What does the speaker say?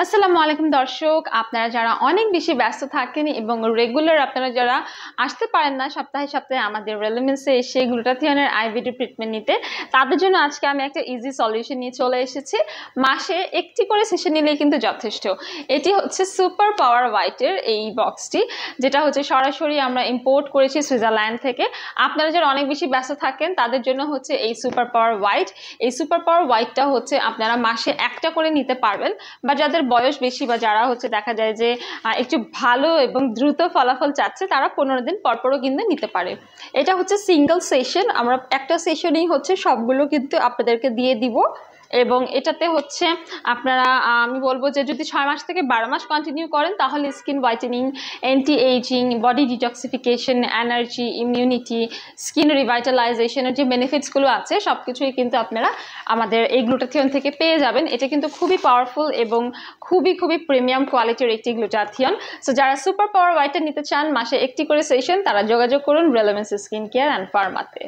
আসসালামু আলাইকুম দর্শক, আপনারা যারা অনেক বেশি ব্যস্ত থাকেন এবং রেগুলার আপনারা যারা আসতে পারেন না সপ্তাহে সপ্তাহে আমাদের রেলেমেন্সে এসে গ্লুটাথিয়নের আইভিডি ট্রিটমেন্ট নিতে, তাদের জন্য আজকে আমি একটা ইজি সলিউশন নিয়ে চলে এসেছি। মাসে একটি করে সেশন নিলেই কিন্তু যথেষ্ট। এটি হচ্ছে সুপার পাওয়ার হোয়াইটের এই বক্সটি, যেটা হচ্ছে সরাসরি আমরা ইম্পোর্ট করেছি সুইজারল্যান্ড থেকে। আপনারা যারা অনেক বেশি ব্যস্ত থাকেন তাদের জন্য হচ্ছে এই সুপার পাওয়ার হোয়াইট। এই সুপার পাওয়ার হোয়াইটটা হচ্ছে আপনারা মাসে একটা করে নিতে পারবেন, বা যাদের বয়স বেশি বা যারা হচ্ছে দেখা যায় যে একটু ভালো এবং দ্রুত ফলাফল চাচ্ছে তারা 15 দিন পরপরও কিন্তু নিতে পারে। এটা হচ্ছে সিঙ্গেল সেশন, আমরা একটা সেশনেই হচ্ছে সবগুলো কিন্তু আপনাদেরকে দিয়ে দিব। এবং এটাতে হচ্ছে আপনারা আমি বলবো যে যদি 6 মাস থেকে 12 মাস কন্টিনিউ করেন তাহলে skin whitening, anti ageing, body detoxification, energy, immunity, skin রিভাইটালাইজেশনের যে বেনিফিটসগুলো আছে সব কিছুই কিন্তু আপনারা আমাদের এই গ্লুটাথিয়ন থেকে পেয়ে যাবেন। এটা কিন্তু খুবই পাওয়ারফুল এবং খুবই প্রিমিয়াম কোয়ালিটির একটি গ্লুটাথিয়ন। সো যারা সুপার পাওয়ার হোয়াইটটা নিতে চান মাসে একটি করে সেশন, তারা যোগাযোগ করুন রেলেমেন্স স্কিন কেয়ার অ্যান্ড ফার্মাতে।